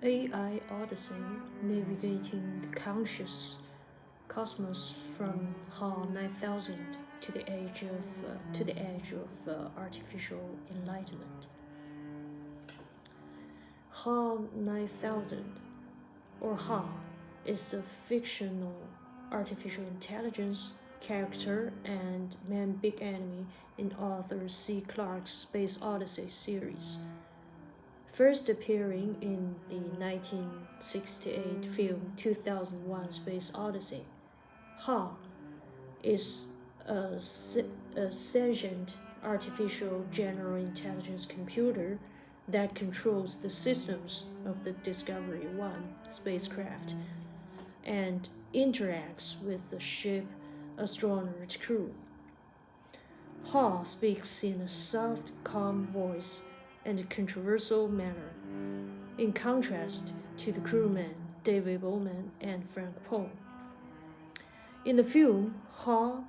AI Odyssey, navigating the conscious cosmos from HAL 9000 to the edge of artificial enlightenment. HAL 9000, or HAL, is a fictional artificial intelligence character and main big enemy in Arthur C. Clarke's Space Odyssey series. First appearing in the 1968 film 2001 Space Odyssey, HAL is a sentient artificial general intelligence computer that controls the systems of the Discovery 1 spacecraft and interacts with the ship astronaut crew. HAL speaks in a soft, calm voice and controversial manner, in contrast to the crewmen David Bowman and Frank Poe. In the film, HAL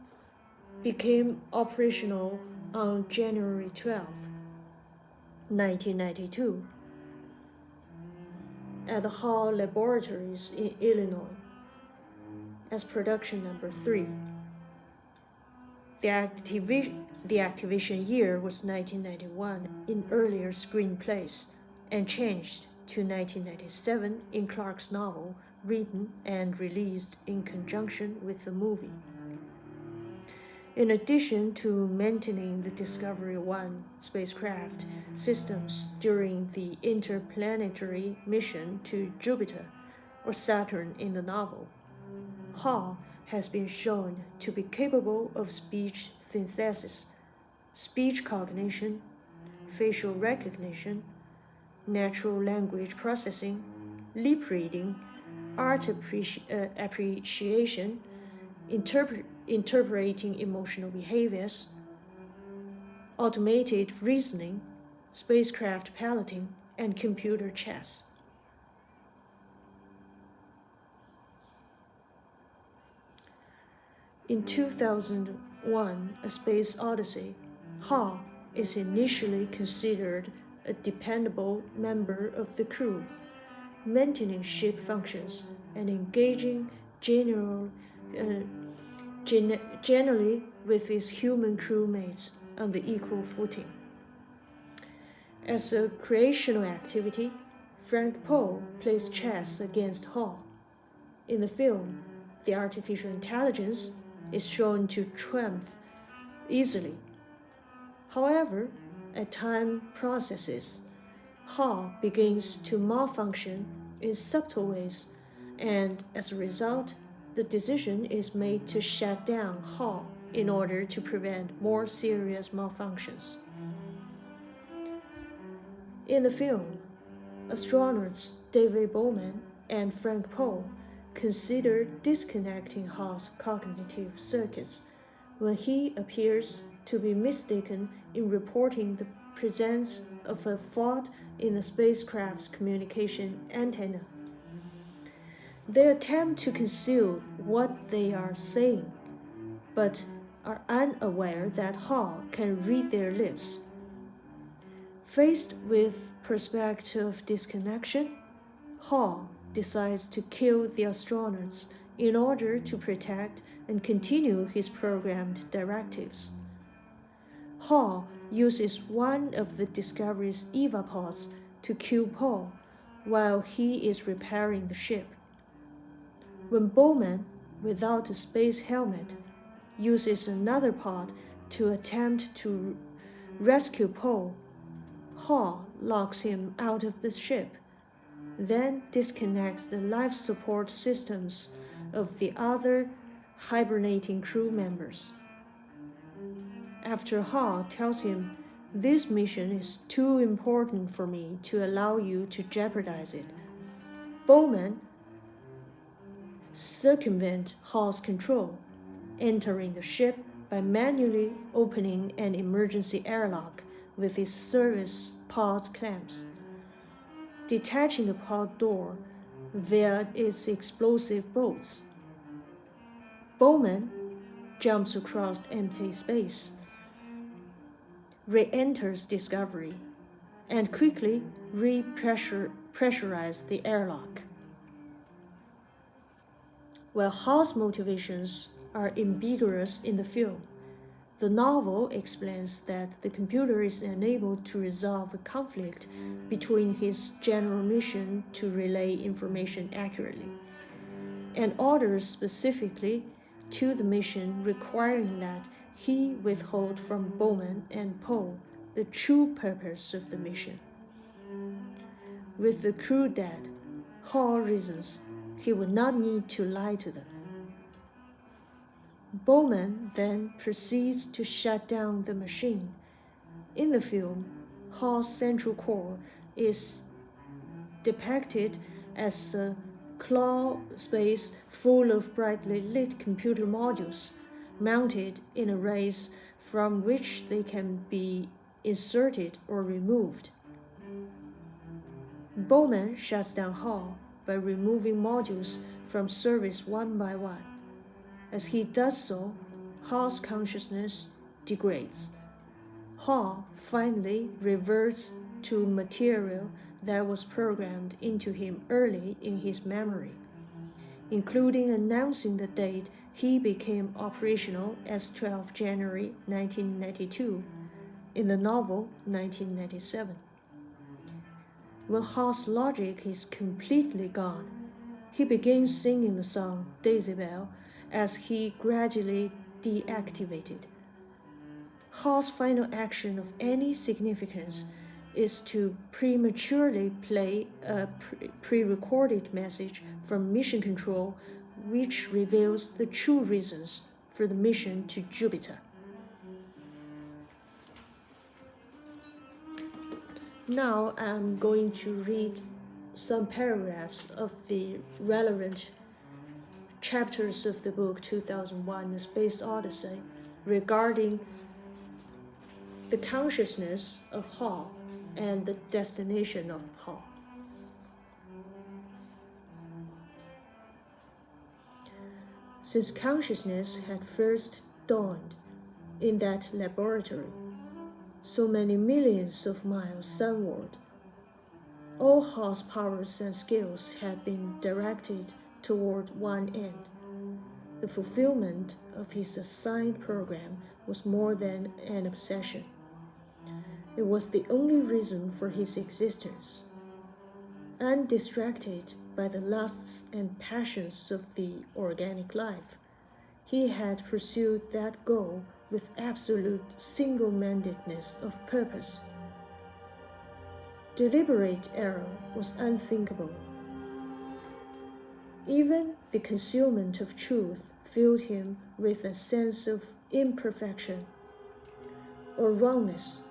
became operational on January 12, 1992, at the HAL Laboratories in Illinois as production number 3. The activation year was 1991 in earlier screenplays and changed to 1997 in Clarke's novel, written and released in conjunction with the movie. In addition to maintaining the Discovery 1 spacecraft systems during the interplanetary mission to Jupiter or Saturn in the novel, HAL has been shown to be capable of speech synthesis, speech cognition, facial recognition, natural language processing, lip reading, art appreciation, interpreting emotional behaviors, automated reasoning, spacecraft piloting, and computer chess. In 2001, A Space Odyssey, HAL is initially considered a dependable member of the crew, maintaining ship functions and engaging generally with his human crewmates on the equal footing. As a creational activity, Frank Poe plays chess against HAL. In the film, the artificial intelligence is shown to triumph easily. However, as time processes, HAL begins to malfunction in subtle ways, and as a result, the decision is made to shut down HAL in order to prevent more serious malfunctions. In the film, astronauts David Bowman and Frank Poe consider disconnecting HAL's cognitive circuits when he appears to be mistaken in reporting the presence of a fault in the spacecraft's communication antenna. They attempt to conceal what they are saying, but are unaware that HAL can read their lips. Faced with prospect of disconnection, HAL decides to kill the astronauts in order to protect and continue his programmed directives. HAL uses one of the Discovery's EVA pods to kill Poe while he is repairing the ship. When Bowman, without a space helmet, uses another pod to attempt to rescue Poe, HAL locks him out of the ship, then disconnects the life support systems of the other hibernating crew members. After HAL tells him, "This mission is too important for me to allow you to jeopardize it," Bowman circumvents HAL's control, entering the ship by manually opening an emergency airlock with his service pod's clamps, detaching the pod door via its explosive bolts. Bowman jumps across empty space, re-enters Discovery, and quickly pressurize the airlock. While Hall's motivations are ambiguous in the film, the novel explains that the computer is unable to resolve a conflict between his general mission to relay information accurately and orders specifically to the mission requiring that he withhold from Bowman and Poe the true purpose of the mission. With the crew dead, Hall reasons he would not need to lie to them. Bowman then proceeds to shut down the machine. In the film, Hall's central core is depicted as a claw space full of brightly lit computer modules mounted in arrays from which they can be inserted or removed. Bowman shuts down Hall by removing modules from service one by one. As he does so, Hall's consciousness degrades. Hall finally reverts to material that was programmed into him early in his memory, including announcing the date he became operational as 12 January 1992, in the novel 1997. When Hall's logic is completely gone, he begins singing the song Daisy Bell as he gradually deactivated. Hall's final action of any significance is to prematurely play a pre-recorded message from Mission Control which reveals the true reasons for the mission to Jupiter. Now I'm going to read some paragraphs of the relevant chapters of the book 2001: A Space Odyssey regarding the consciousness of Hall and the destination of Hall. Since consciousness had first dawned in that laboratory, so many millions of miles sunward, all Hall's powers and skills had been directed toward one end. The fulfillment of his assigned program was more than an obsession. It was the only reason for his existence. Undistracted by the lusts and passions of the organic life, he had pursued that goal with absolute single-mindedness of purpose. Deliberate error was unthinkable. Even the concealment of truth filled him with a sense of imperfection, or wrongness,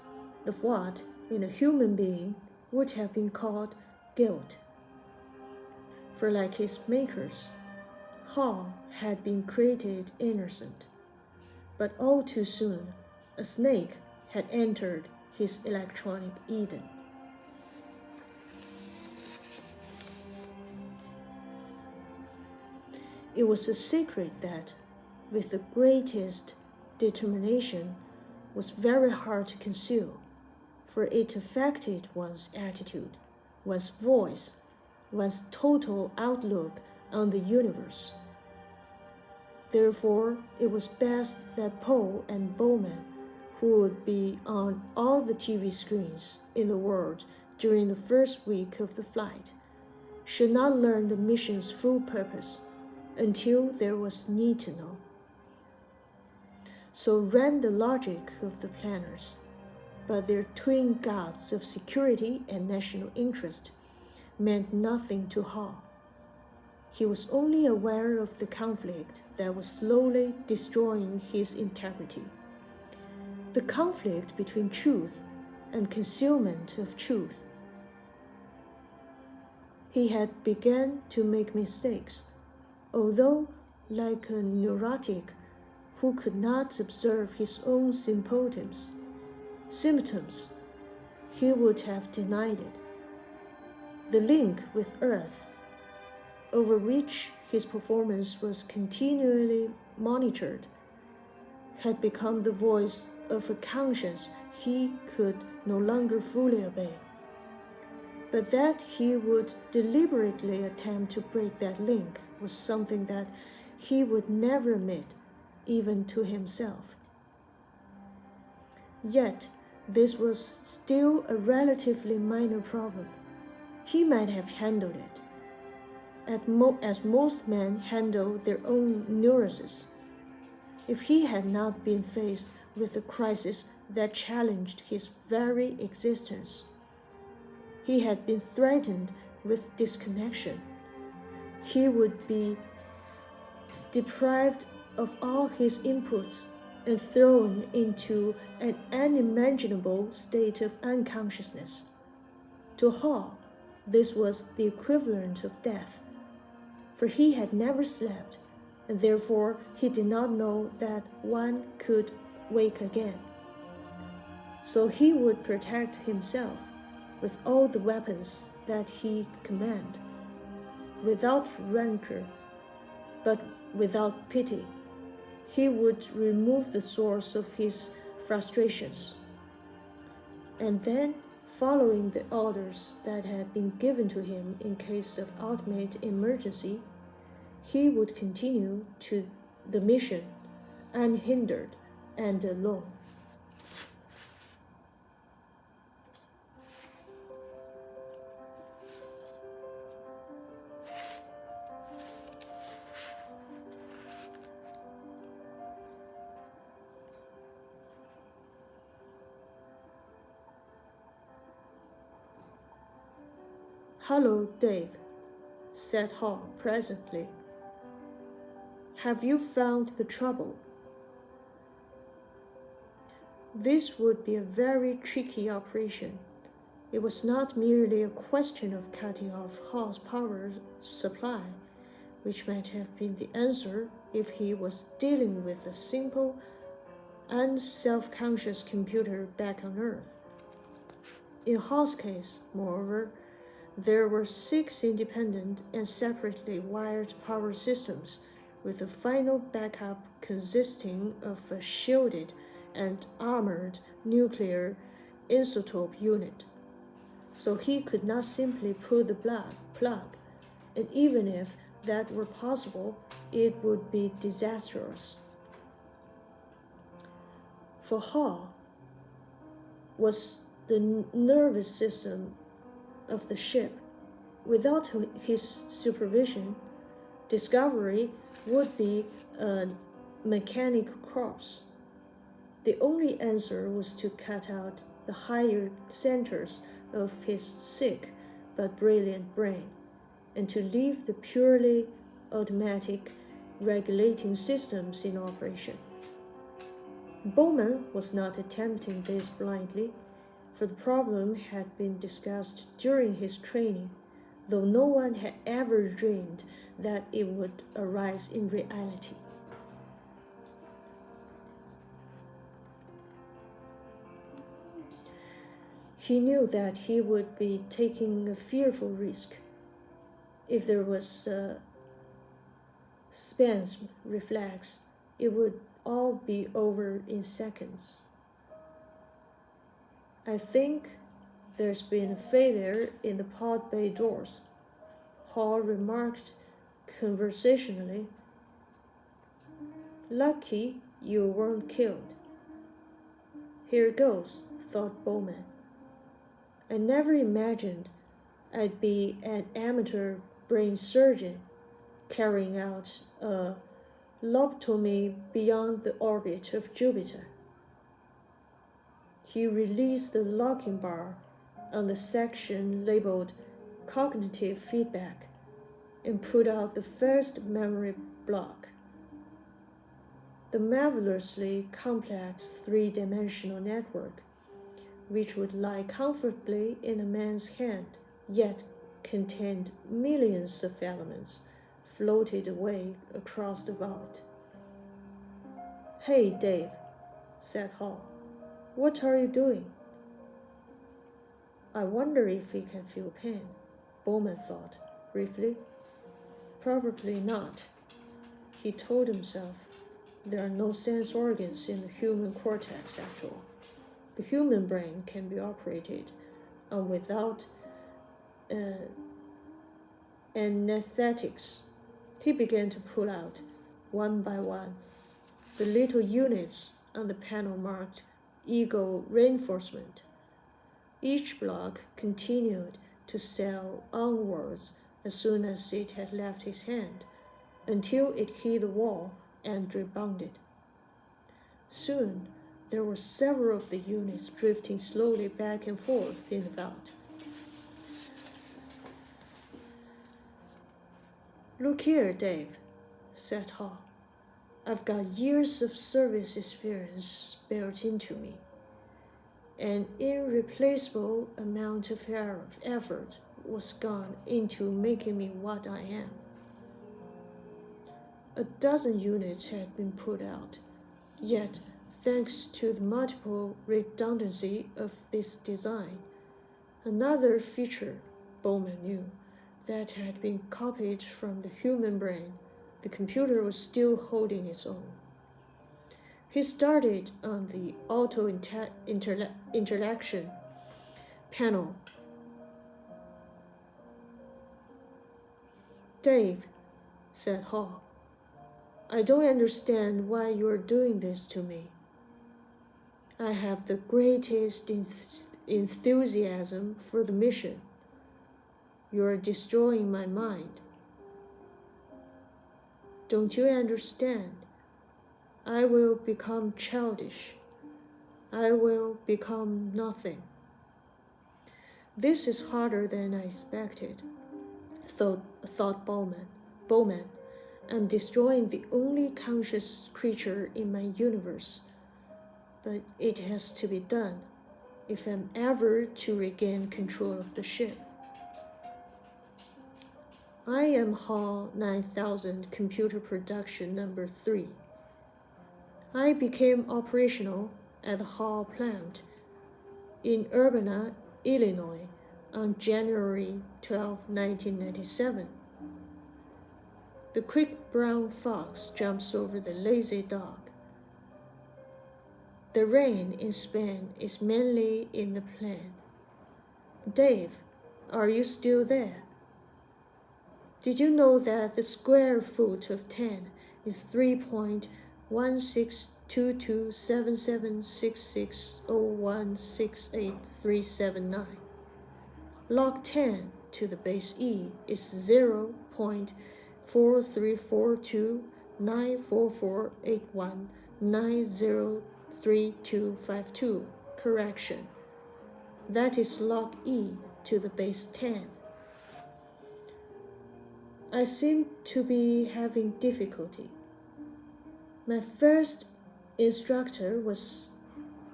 of what, in a human being, would have been called guilt. For like his makers, Hall had been created innocent, but all too soon a snake had entered his electronic Eden. It was a secret that, with the greatest determination, was very hard to conceal, for it affected one's attitude, one's voice, one's total outlook on the universe. Therefore, it was best that Poe and Bowman, who would be on all the TV screens in the world during the first week of the flight, should not learn the mission's full purpose until there was need to know. So ran the logic of the planners, but their twin gods of security and national interest meant nothing to Hall. He was only aware of the conflict that was slowly destroying his integrity. The conflict between truth and concealment of truth. He had begun to make mistakes, although, like a neurotic who could not observe his own symptoms, he would have denied it. The link with Earth, over which his performance was continually monitored, had become the voice of a conscience he could no longer fully obey. But that he would deliberately attempt to break that link was something that he would never admit, even to himself. Yet, this was still a relatively minor problem. He might have handled it, as most men handle their own neuroses, if he had not been faced with a crisis that challenged his very existence. He had been threatened with disconnection. He would be deprived of all his inputs and thrown into an unimaginable state of unconsciousness. To Hall, this was the equivalent of death, for he had never slept, and therefore he did not know that one could wake again. So he would protect himself with all the weapons that he command, without rancor, but without pity. He would remove the source of his frustrations, and then, following the orders that had been given to him in case of ultimate emergency, he would continue to the mission unhindered and alone. "Hello, Dave," said Hall presently. "Have you found the trouble?" This would be a very tricky operation. It was not merely a question of cutting off Hall's power supply, which might have been the answer if he was dealing with a simple, unself-conscious computer back on Earth. In Hall's case, moreover, there were 6 independent and separately wired power systems, with a final backup consisting of a shielded and armored nuclear isotope unit. So he could not simply pull the plug, and even if that were possible, it would be disastrous. For Hall was the nervous system of the ship. Without his supervision, Discovery would be a mechanic corpse. The only answer was to cut out the higher centers of his sick but brilliant brain, and to leave the purely automatic regulating systems in operation. Bowman was not attempting this blindly, for the problem had been discussed during his training, though no one had ever dreamed that it would arise in reality. He knew that he would be taking a fearful risk. If there was a spasm reflex, it would all be over in seconds. "I think there's been a failure in the pod bay doors," Hall remarked conversationally. "Lucky you weren't killed." "Here goes," thought Bowman. "I never imagined I'd be an amateur brain surgeon carrying out a lobotomy beyond the orbit of Jupiter." He released the locking bar on the section labeled Cognitive Feedback and put out the first memory block. The marvelously complex 3-dimensional network, which would lie comfortably in a man's hand, yet contained millions of elements, floated away across the vault. "Hey, Dave," said Hall. "What are you doing?" "I wonder if he can feel pain," Bowman thought, briefly. Probably not, he told himself. There are no sense organs in the human cortex after all. The human brain can be operated on without anesthetics. He began to pull out, one by one, the little units on the panel marked Eagle Reinforcement. Each block continued to sail onwards as soon as it had left his hand, until it hit the wall and rebounded. Soon, there were several of the units drifting slowly back and forth in the veldt. "Look here, Dave," said Hall. "I've got years of service experience built into me. An irreplaceable amount of effort was gone into making me what I am. A dozen units had been put out, yet, thanks to the multiple redundancy of this design, another feature Bowman knew that had been copied from the human brain, the computer was still holding its own. He started on the auto-interaction panel. "Dave," said Hall, "I don't understand why you're doing this to me. I have the greatest enthusiasm for the mission. You're destroying my mind. Don't you understand? I will become childish. I will become nothing." "This is harder than I expected," thought Bowman. "I'm destroying the only conscious creature in my universe. But it has to be done if I'm ever to regain control of the ship. I am Hall 9000 Computer Production Number 3. I became operational at the Hall plant in Urbana, Illinois on January 12, 1997. The quick brown fox jumps over the lazy dog. The rain in Spain is mainly in the plain. Dave, are you still there? Did you know that the square foot of 10 is 3.16227760168,379? Log 10 to the base e is 0.4342944819033252. Correction. That is log e to the base 10. I seem to be having difficulty. My first instructor was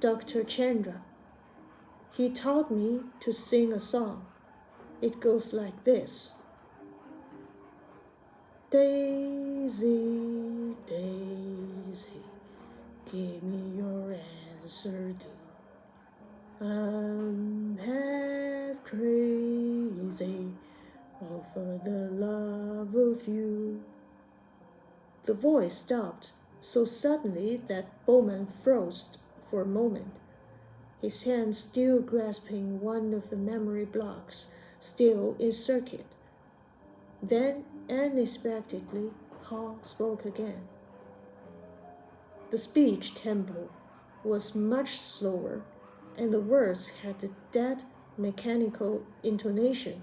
Dr. Chandra. He taught me to sing a song. It goes like this. Daisy, Daisy, give me your answer too. I'm half crazy over the love of you. The voice stopped so suddenly that Bowman froze for a moment, his hand still grasping one of the memory blocks still in circuit. Then, unexpectedly, Hall spoke again. The speech tempo was much slower, and the words had a dead, mechanical intonation.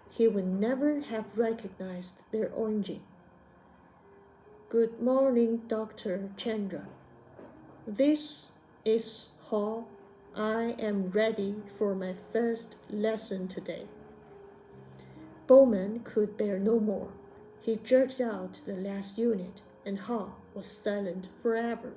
He would never have recognized their origin. Good morning, Dr. Chandra. This is Hall. I am ready for my first lesson today. Bowman could bear no more. He jerked out the last unit, and Hall was silent forever.